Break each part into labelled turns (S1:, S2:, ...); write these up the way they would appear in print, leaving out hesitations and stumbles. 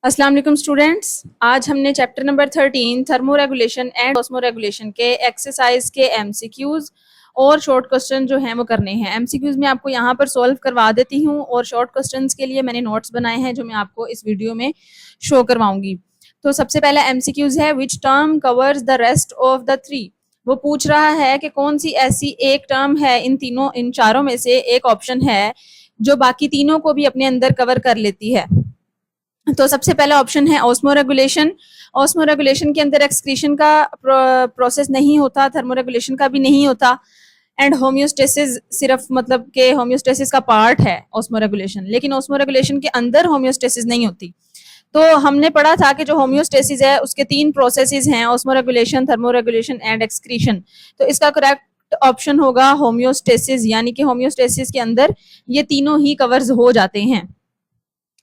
S1: अस्सलाम वालेकुम स्टूडेंट्स। आज हमने chapter number 13 thermo regulation and osmo regulation के एक्सरसाइज के एमसीक्यूज और शॉर्ट क्वेश्चन जो हैं वो करने हैं। एमसीक्यूज मैं आपको यहाँ पर सॉल्व करवा देती हूँ और शॉर्ट क्वेश्चंस के लिए मैंने नोट्स बनाए हैं जो मैं आपको इस वीडियो में शो करवाऊंगी। तो सबसे पहला एमसीक्यूज है which term covers the rest of the three. वो पूछ रहा है कि कौन सी ऐसी एक टर्म है इन चारों में से एक ऑप्शन है जो बाकी तीनों को भी अपने अंदर कवर कर लेती है। तो सबसे पहला ऑप्शन है ऑस्मो रेगुलेशन। ऑस्मो रेगुलेशन के अंदर एक्सक्रीशन का प्रोसेस नहीं होता, थर्मो रेगुलेशन का भी नहीं होता। एंड होम्योस्टेसिस सिर्फ मतलब के होम्योस्टेसिस का पार्ट है ऑस्मो रेगुलेशन, लेकिन ऑस्मो रेगुलेशन के अंदर होम्योस्टेसिस नहीं होती। तो हमने पढ़ा था कि जो होम्योस्टेसिस है उसके तीन प्रोसेसेस हैं, osmo regulation, thermo regulation and excretion. तो इसका करेक्ट ऑप्शन होगा होम्योस्टेसिस, यानी कि होम्योस्टेसिस के अंदर ये तीनों ही कवर्स हो जाते हैं।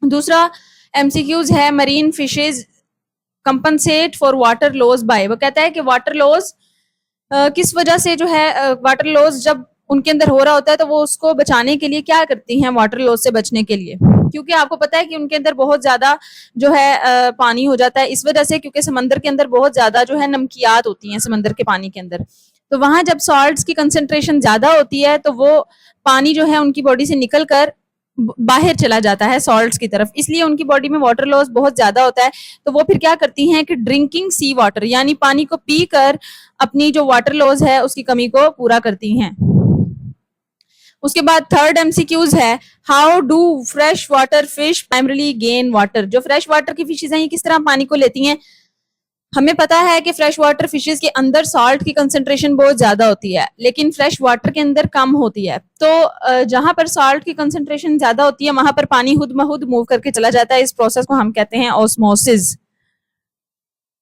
S1: दूसरा एमसीक्यूज है marine fishes compensate for water loss by. वो कहता है कि वाटर लॉस किस वजह से जो है वाटर लॉस जब उनके अंदर हो रहा होता है तो वो उसको बचाने के लिए क्या करती हैं वाटर लॉस से बचने के लिए, क्योंकि आपको पता है कि उनके अंदर बहुत ज्यादा जो है पानी हो जाता है इस वजह से, क्योंकि समंदर के अंदर बहुत ज्यादा जो है नमकियात होती हैं समंदर के पानी के अंदर। तो वहां जब सॉल्ट्स की कंसेंट्रेशन ज्यादा होती है तो वो पानी जो है उनकी बॉडी से निकल कर बाहर चला जाता है सॉल्ट्स की तरफ, इसलिए उनकी बॉडी में वाटर लॉस बहुत ज्यादा होता है। तो वो फिर क्या करती हैं कि ड्रिंकिंग सी वाटर यानी पानी को पीकर अपनी जो वाटर लॉस है उसकी कमी को पूरा करती हैं। उसके बाद थर्ड एमसीक्यूज है how do fresh water fish primarily gain water. जो फ्रेश वाटर की फिशेज हैं ये किस तरह पानी को लेती हैं। हमें पता है कि फ्रेश वाटर फिशेज के अंदर सॉल्ट की कंसेंट्रेशन बहुत ज्यादा होती है लेकिन फ्रेश वाटर के अंदर कम होती है। तो जहां पर सॉल्ट की कंसेंट्रेशन ज्यादा होती है वहां पर पानी खुद ब खुद मूव करके चला जाता है। इस प्रोसेस को हम कहते हैं ऑस्मोसिस।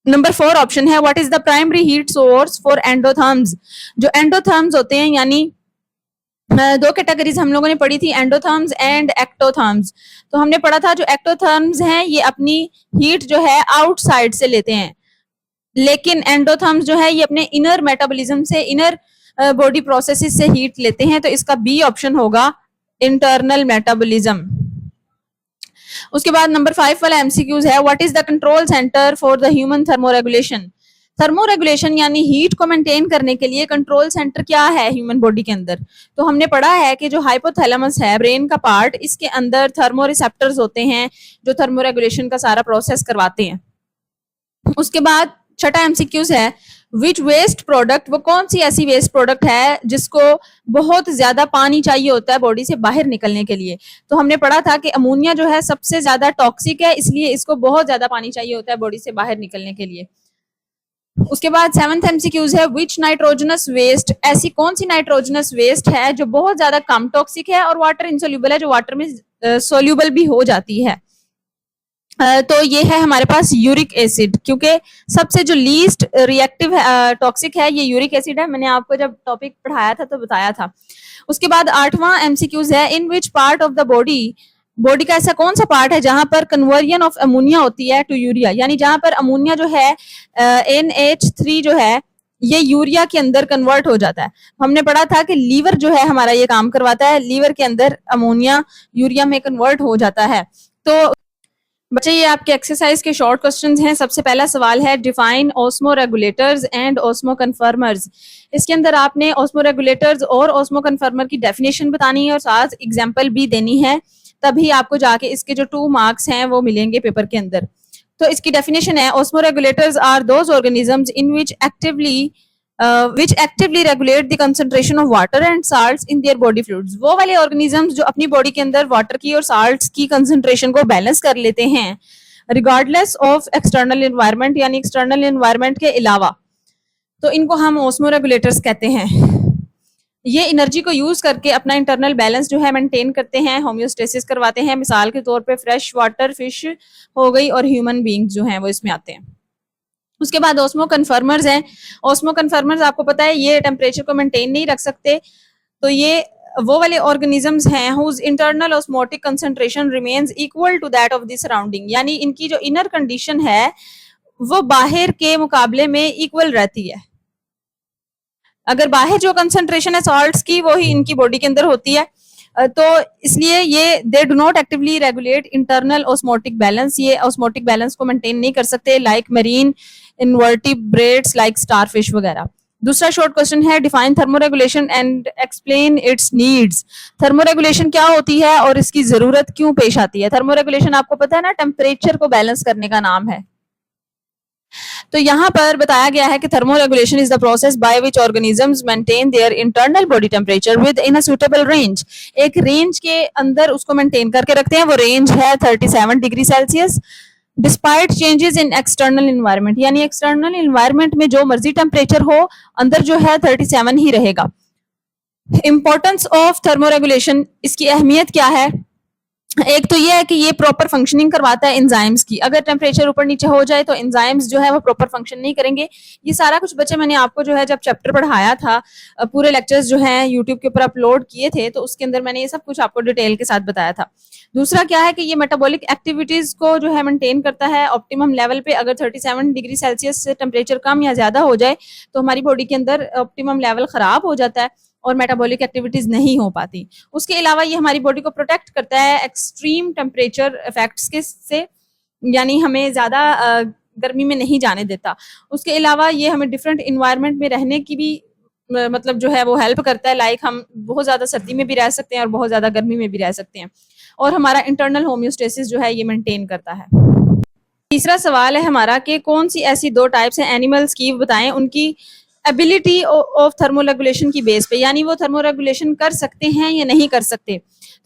S1: नंबर 4 ऑप्शन है what is the primary heat source for endotherms. जो एंडोथर्म्स होते हैं यानी दो कैटेगरीज हम लोगों ने पढ़ी थी, एंडोथर्म्स एंड एक्टोथर्म्स। तो हमने पढ़ा था जो एक्टोथर्म्स हैं ये अपनी हीट जो है आउटसाइड से लेते हैं, लेकिन एंडोथर्म्स जो है ये अपने इनर मेटाबॉलिज्म से, इनर बॉडी प्रोसेसेस से हीट लेते हैं। तो इसका बी ऑप्शन होगा इंटरनल मेटाबॉलिज्म। उसके बाद नंबर 5 वाला एमसीक्यूज है what is the control centre for the human thermoregulation. Thermoregulation यानी हीट को मेंटेन करने के लिए कंट्रोल सेंटर क्या है ह्यूमन बॉडी के अंदर। तो हमने पढ़ा है कि जो हाइपोथैलेमस है ब्रेन का पार्ट, इसके अंदर थर्मो रिसेप्टर्स होते हैं जो थर्मोरेगुलेशन का सारा प्रोसेस करवाते हैं। उसके बाद छठा एमसीक्यूज है विच वेस्ट प्रोडक्ट। वो कौन सी ऐसी वेस्ट प्रोडक्ट है जिसको बहुत ज्यादा पानी चाहिए होता है बॉडी से बाहर निकलने के लिए। तो हमने पढ़ा था कि अमोनिया जो है सबसे ज्यादा टॉक्सिक है, इसलिए इसको बहुत ज्यादा पानी चाहिए होता है बॉडी से बाहर निकलने के लिए। उसके बाद 7th एमसीक्यूज है विच नाइट्रोजनस वेस्ट। ऐसी कौन सी नाइट्रोजनस वेस्ट है जो बहुत ज्यादा कम टॉक्सिक है और वाटर इनसोल्यूबल है, जो वाटर में सोल्यूबल भी हो जाती है। तो ये है हमारे पास यूरिक एसिड, क्योंकि सबसे जो लीस्ट रिएक्टिव टॉक्सिक है ये यूरिक एसिड है। मैंने आपको जब टॉपिक पढ़ाया था तो बताया था। उसके बाद 8वां एमसीक्यूज है in which part of the body. Body का ऐसा कौन सा पार्ट है जहां पर कन्वर्जन ऑफ अमोनिया होती है टू यूरिया, यानी जहां पर अमोनिया जो है NH3 जो है ये यूरिया के अंदर कन्वर्ट हो जाता है। हमने पढ़ा था कि लीवर जो है हमारा ये काम करवाता है, लीवर के अंदर अमोनिया यूरिया में कन्वर्ट हो जाता है। तो बच्चे ये आपके एक्सरसाइज के शॉर्ट क्वेश्चंस हैं। सबसे पहला सवाल है define osmo regulators and osmo conformers. इसके अंदर आपने ऑस्मो रेगुलेटर्स और ऑस्मो कन्फर्मर की डेफिनेशन बतानी है और साथ एग्जांपल भी देनी है, तभी आपको जाके इसके जो 2 मार्क्स हैं वो मिलेंगे पेपर के अंदर। तो इसकी डेफिनेशन है osmoregulators are those organisms in which actively regulate the concentration of water and salts in their body fluids. वो वाले ऑर्गेनिजम्स जो अपनी बॉडी के अंदर वाटर की और साल्ट्स की कंसंट्रेशन को बैलेंस कर लेते हैं रिगार्डलेस ऑफ एक्सटर्नल एनवायरनमेंट, यानी एक्सटर्नल एनवायरनमेंट के अलावा। तो इनको हम ऑस्मो रेगुलेटर्स कहते हैं। ये एनर्जी को यूज करके अपना इंटरनल बैलेंस जो है मेंटेन करते हैं, होम्योस्टेसिस करवाते हैं। मिसाल के तौर पे फ्रेश वाटर फिश हो गई और ह्यूमन बींग्स जो हैं वो इसमें आते हैं। उसके बाद ऑस्मो कन्फर्मर्स हैं। ऑस्मो कन्फर्मर्स आपको पता है ये टेम्परेचर को मेंटेन नहीं रख सकते। तो ये वो वाले ऑर्गेनिजम्स हैं whose internal osmotic concentration remains equal to that of the surrounding, यानी इनकी जो इनर कंडीशन है वो बाहर के मुकाबले में इक्वल रहती है। अगर बाहर जो कंसंट्रेशन है सॉल्ट्स की वो ही इनकी बॉडी के अंदर होती है तो इसलिए ये they do not actively regulate internal osmotic balance, ये ऑस्मोटिक बैलेंस को मेंटेन नहीं कर सकते like marine invertebrates like starfish वगैरह। दूसरा शॉर्ट क्वेश्चन है define thermoregulation and explain it's needs. Thermoregulation क्या होती है और इसकी जरूरत क्यों पेश आती है? थर्मोरेगुलेशन आपको पता है ना, टेम्परेचर को बैलेंस करने का नाम है। तो यहाँ पर बताया गया है कि thermoregulation is the process by which organisms maintain their internal body temperature with in a suitable range. एक रेंज के अंदर उसको मेंटेन करके रखते हैं, वो रेंज है 37 degree Celsius despite changes in external environment, यानी एक्सटर्नल इन्वायरमेंट में जो मर्जी टेम्परेचर हो अंदर जो है 37 ही रहेगा। इंपॉर्टेंस ऑफ थर्मोरेगुलेशन, इसकी अहमियत क्या है? एक तो ये है कि ये प्रॉपर फंक्शनिंग करवाता है एंजाइम्स की। अगर टेम्परेचर ऊपर नीचे हो जाए तो एंजाइम्स जो है वो प्रॉपर फंक्शन नहीं करेंगे। ये सारा कुछ बच्चे मैंने आपको जो है जब चैप्टर पढ़ाया था, पूरे लेक्चर्स जो हैं यूट्यूब के ऊपर अपलोड किए थे, तो उसके अंदर मैंने ये सब कुछ आपको डिटेल के साथ बताया था। दूसरा क्या है कि ये मेटाबॉलिक एक्टिविटीज को जो है मेंटेन करता है ऑप्टिमम लेवल पे। अगर 37 डिग्री सेल्सियस से टेम्परेचर कम या ज्यादा हो जाए तो हमारी बॉडी के अंदर ऑप्टिमम लेवल खराब हो जाता है और मेटाबॉलिक एक्टिविटीज नहीं हो पाती। उसके अलावा ये हमारी बॉडी को प्रोटेक्ट करता है एक्सट्रीम टेम्परेचर इफेक्ट्स के से, यानी हमें ज्यादा गर्मी में नहीं जाने देता। उसके अलावा ये हमें डिफरेंट इन्वायरमेंट में रहने की भी मतलब जो है वो हेल्प करता है। लाइक हम बहुत ज्यादा सर्दी में भी रह सकते हैं और बहुत ज्यादा गर्मी में भी रह सकते हैं, और हमारा इंटरनल होम्योस्टेसिस जो है ये मेंटेन करता है। तीसरा सवाल है हमारा कि कौन सी ऐसी दो टाइप्स हैं एनिमल्स की, बताएं उनकी एबिलिटी ऑफ थर्मोरेगुलेशन की बेस पे, यानी वो थर्मोरेगुलेशन कर सकते हैं या नहीं कर सकते।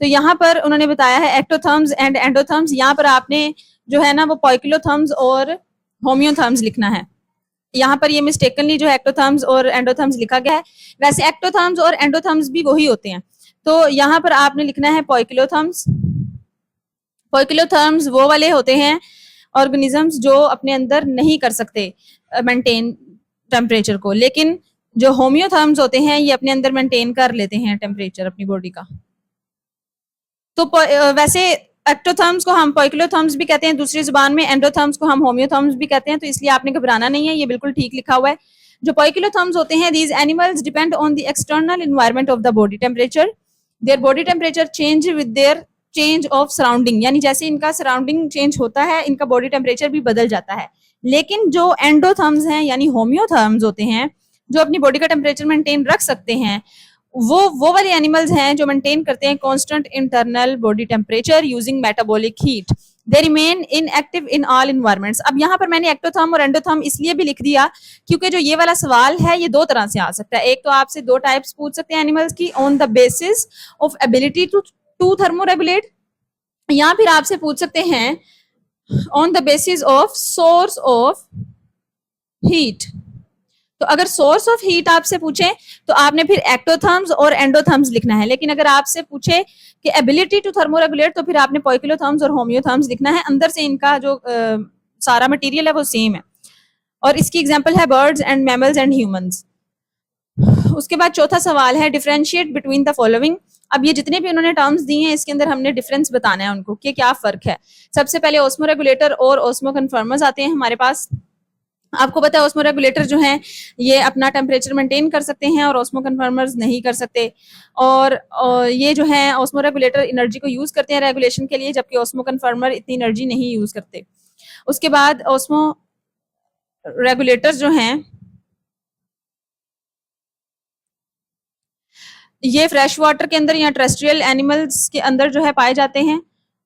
S1: तो यहाँ पर उन्होंने बताया है एक्टोथर्म्स एंड एंडोथर्म्स। यहाँ पर आपने जो है ना वो पोइकिलोथर्म्स और होम्योथर्म्स लिखना है। यहाँ पर ये मिस्टेकनली जो एक्टोथर्म्स और एंडोथर्म्स लिखा गया है, वैसे एक्टोथर्म्स और एंडोथर्म्स भी वही होते हैं। तो यहाँ पर आपने लिखना है पोइकिलोथर्म्स। पोइकिलोथर्म्स वो वाले होते हैं ऑर्गेनिजम्स जो अपने अंदर नहीं कर सकते मेंटेन टेम्परेचर को, लेकिन जो होम्योथर्म्स होते हैं ये अपने अंदर मेंटेन कर लेते हैं टेम्परेचर अपनी बॉडी का। तो वैसे एक्टोथर्म्स को हम पोइकिलोथर्म्स भी कहते हैं दूसरी जुबान में, एंडोथर्म्स को हम होम्योथर्म्स भी कहते हैं, तो इसलिए आपने घबराना नहीं है, ये बिल्कुल ठीक लिखा हुआ है। जो पोइकिलोथर्म्स होते हैं, these animals depend on the external environment of the body temperature, their body temperature change with their change of surrounding, यानी जैसे इनका सराउंडिंग चेंज होता है इनका बॉडी टेम्परेचर भी बदल जाता है। लेकिन जो एंडोथर्म्स हैं यानी होम्योथर्म्स होते हैं जो अपनी बॉडी का टेम्परेचर मेंटेन रख सकते हैं, वो वाले एनिमल्स हैं जो मेंटेन करते हैं constant internal body temperature using metabolic heat. They remain inactive in all environments. अब यहाँ पर मैंने एक्टोथर्म और एंडोथर्म इसलिए भी लिख दिया क्योंकि जो ये वाला सवाल है ये दो तरह से आ सकता है। एक तो आपसे दो टाइप्स पूछ सकते हैं एनिमल्स की on the basis of ability to thermoregulate, या फिर आपसे पूछ सकते हैं on the basis of source of heat. तो अगर सोर्स ऑफ हीट आपसे पूछे तो आपने फिर एक्टोथर्म्स और एंडोथर्म्स लिखना है, लेकिन अगर आपसे पूछे कि एबिलिटी टू थर्मोरेगुलेट तो फिर आपने पोइकिलोथर्म्स और होम्योथर्म्स लिखना है। अंदर से इनका जो सारा मटेरियल है वो सेम है, और इसकी एग्जांपल है birds and mammals and humans. उसके बाद चौथा सवाल है डिफरेंशिएट बिटवीन द फॉलोइंग। अब ये जितने भी उन्होंने टर्म्स दिए हैं इसके अंदर हमने डिफरेंस बताना है उनको कि क्या फर्क है। सबसे पहले ऑस्मोरेगुलेटर और ऑस्मोकन्फर्मर्स आते हैं हमारे पास। आपको पता है ऑस्मोरेगुलेटर जो हैं ये अपना टेम्परेचर मेंटेन कर सकते हैं और ऑस्मोकन्फर्मर्स नहीं कर सकते, और ये जो है ऑस्मोरेगुलेटर एनर्जी को यूज करते हैं रेगुलेशन के लिए, जबकि ऑस्मोकन्फर्मर इतनी एनर्जी नहीं यूज करते। उसके बाद ऑस्मो रेगुलेटर्स जो हैं ये फ्रेश वाटर के अंदर या टेरेस्ट्रियल एनिमल्स के अंदर जो है पाए जाते हैं,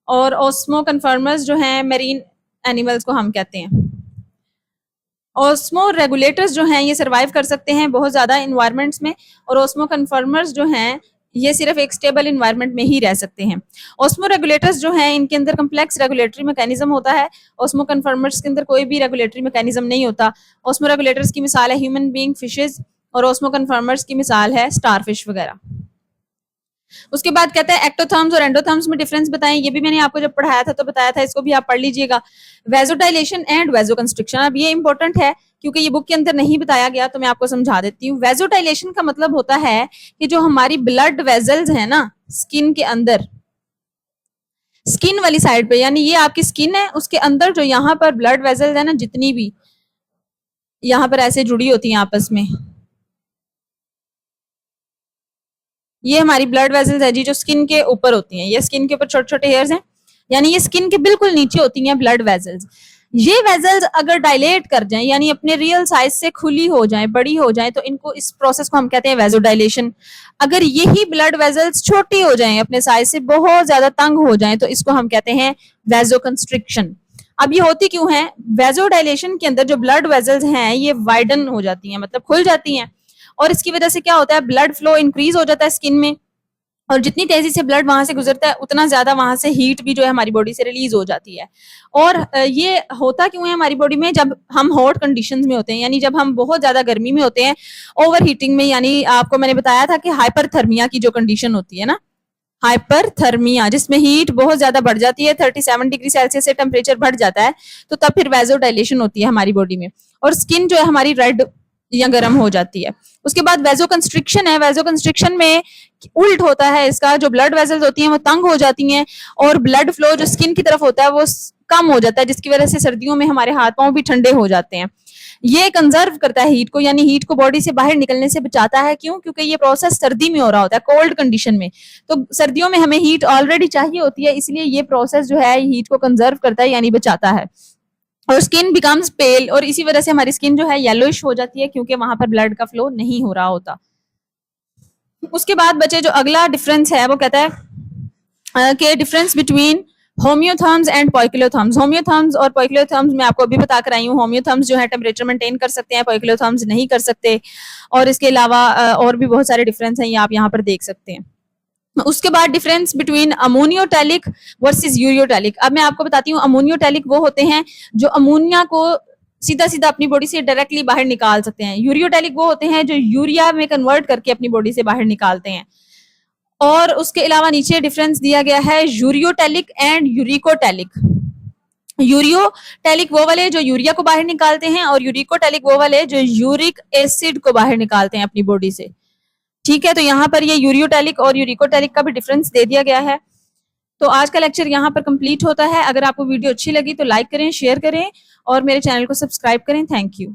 S1: और ऑस्मो कन्फर्मर्स जो हैं मेरीन एनिमल्स को हम कहते हैं। ऑस्मो रेगुलेटर्स जो हैं ये सर्वाइव कर सकते हैं बहुत ज्यादा इन्वायरमेंट्स में, और ऑस्मो कन्फर्मर्स जो हैं ये सिर्फ एक स्टेबल इन्वायरमेंट में ही रह सकते हैं। ऑस्मो रेगुलेटर्स जो हैं इनके अंदर कम्प्लेक्स रेगुलेटरी मैकेनिज्म होता है, ऑस्मो कन्फर्मर्स के अंदर कोई भी रेगुलेटरी मैकेनिज्म नहीं होता। ऑस्मो रेगुलेटर्स की मिसाल है ह्यूमन बीइंग, फिशेज, और ऑस्मो कन्फर्मर्स की मिसाल है स्टारफिश वगैरह। उसके बाद कहता है एक्टोथर्म्स और एंडोथर्म्स में डिफरेंस बताएं। ये भी मैंने आपको जब पढ़ाया था तो बताया था, इसको भी आप पढ़ लीजिएगा। वेजोडाइलेशन एंड वेजोकंस्ट्रिक्शन, अब ये इंपॉर्टेंट है क्योंकि ये बुक के अंदर नहीं बताया गया तो मैं आपको समझा देती हूँ। वेजोडाइलेशन का मतलब होता है कि जो हमारी ब्लड वेजल्स है ना स्किन के अंदर, स्किन वाली साइड पे, यानी ये आपकी स्किन है उसके अंदर जो यहाँ पर ब्लड वेजल्स है ना जितनी भी यहाँ पर ऐसे जुड़ी होती हैं आपस में, ये हमारी ब्लड वेसल्स है जी, जो स्किन के ऊपर होती हैं। ये स्किन के ऊपर छोटे छोटे हेयर्स हैं, यानी ये स्किन के बिल्कुल नीचे होती हैं ब्लड वेसल्स। ये वेसल्स अगर डायलेट कर जाएं, यानी अपने रियल साइज से खुली हो जाएं, बड़ी हो जाएं, तो इनको, इस प्रोसेस को हम कहते हैं वेसोडाइलेशन। अगर यही ब्लड वेसल्स छोटी हो जाएं, अपने साइज से बहुत ज्यादा तंग हो जाएं, तो इसको हम कहते हैं वेसोकंस्ट्रिक्शन। अब ये होती क्यों है? वेसोडाइलेशन के अंदर जो ब्लड वेसल्स हैं ये वाइडन हो जाती हैं, मतलब खुल जाती हैं, और इसकी वजह से क्या होता है, ब्लड फ्लो इंक्रीज हो जाता है स्किन में, और जितनी तेजी से ब्लड वहां से गुजरता है उतना ज्यादा वहां से हीट भी जो है हमारी बॉडी से रिलीज हो जाती है। और ये होता क्यों है हमारी बॉडी में? जब हम हॉट कंडीशंस में होते हैं, यानी जब हम बहुत ज्यादा गर्मी में होते हैं, ओवर हीटिंग में, यानी आपको मैंने बताया था कि हाइपरथर्मिया की जो कंडीशन होती है ना, हाइपरथर्मिया, जिसमें हीट बहुत ज्यादा बढ़ जाती है, 37 डिग्री सेल्सियस से टेम्परेचर बढ़ जाता है, तो तब फिर वेसोडाइलेशन होती है हमारी बॉडी में, और स्किन जो है हमारी रेड या गर्म हो जाती है। उसके बाद वेसोकंस्ट्रिक्शन है। वेसोकंस्ट्रिक्शन में उल्ट होता है इसका, जो ब्लड वेसल्स होती हैं वो तंग हो जाती हैं, और ब्लड फ्लो जो स्किन की तरफ होता है वो कम हो जाता है, जिसकी वजह से सर्दियों में हमारे हाथ पांव भी ठंडे हो जाते हैं। ये कंजर्व करता है हीट को, यानी हीट को बॉडी से बाहर निकलने से बचाता है। क्यों? क्योंकि ये प्रोसेस सर्दी में हो रहा होता है, कोल्ड कंडीशन में, तो सर्दियों में हमें हीट ऑलरेडी चाहिए होती है, इसलिए ये प्रोसेस जो है हीट को कंजर्व करता है, यानी बचाता है। और स्किन बिकम्स पेल, और इसी वजह से हमारी स्किन जो है येलोइश हो जाती है, क्योंकि वहां पर ब्लड का फ्लो नहीं हो रहा होता। उसके बाद बचे जो अगला डिफरेंस है वो कहता है कि difference between homeotherms and poikilotherms. Homeotherms और पोइकिलोथर्म्स मैं आपको अभी बता कर आई हूँ। होम्योथर्म्स जो है टेम्परेचर मेंटेन कर सकते हैं, पोइकिलोथर्म्स नहीं कर सकते, और इसके अलावा और भी बहुत सारे डिफरेंस हैं, ये आप यहाँ पर देख सकते हैं। उसके बाद डिफरेंस बिटवीन अमोनियोटैलिक वर्सेस यूरियोटैलिक। अब मैं आपको बताती हूँ, अमोनियोटैलिक वो होते हैं जो अमोनिया को सीधा सीधा अपनी बॉडी से डायरेक्टली बाहर निकाल सकते हैं। यूरियोटैलिक वो होते हैं जो यूरिया में कन्वर्ट करके अपनी बॉडी से बाहर निकालते हैं। और उसके अलावा नीचे डिफरेंस दिया गया है यूरियोटैलिक एंड यूरिकोटैलिक। यूरियोटैलिक वो वाले जो यूरिया को बाहर निकालते हैं, और यूरिकोटैलिक वो वाले जो यूरिक एसिड को बाहर निकालते हैं अपनी बॉडी से। ठीक है, तो यहाँ पर ये यूरियोटैलिक और यूरिकोटैलिक का भी डिफरेंस दे दिया गया है। तो आज का लेक्चर यहाँ पर कंप्लीट होता है। अगर आपको वीडियो अच्छी लगी तो लाइक करें, शेयर करें, और मेरे चैनल को सब्सक्राइब करें। Thank you.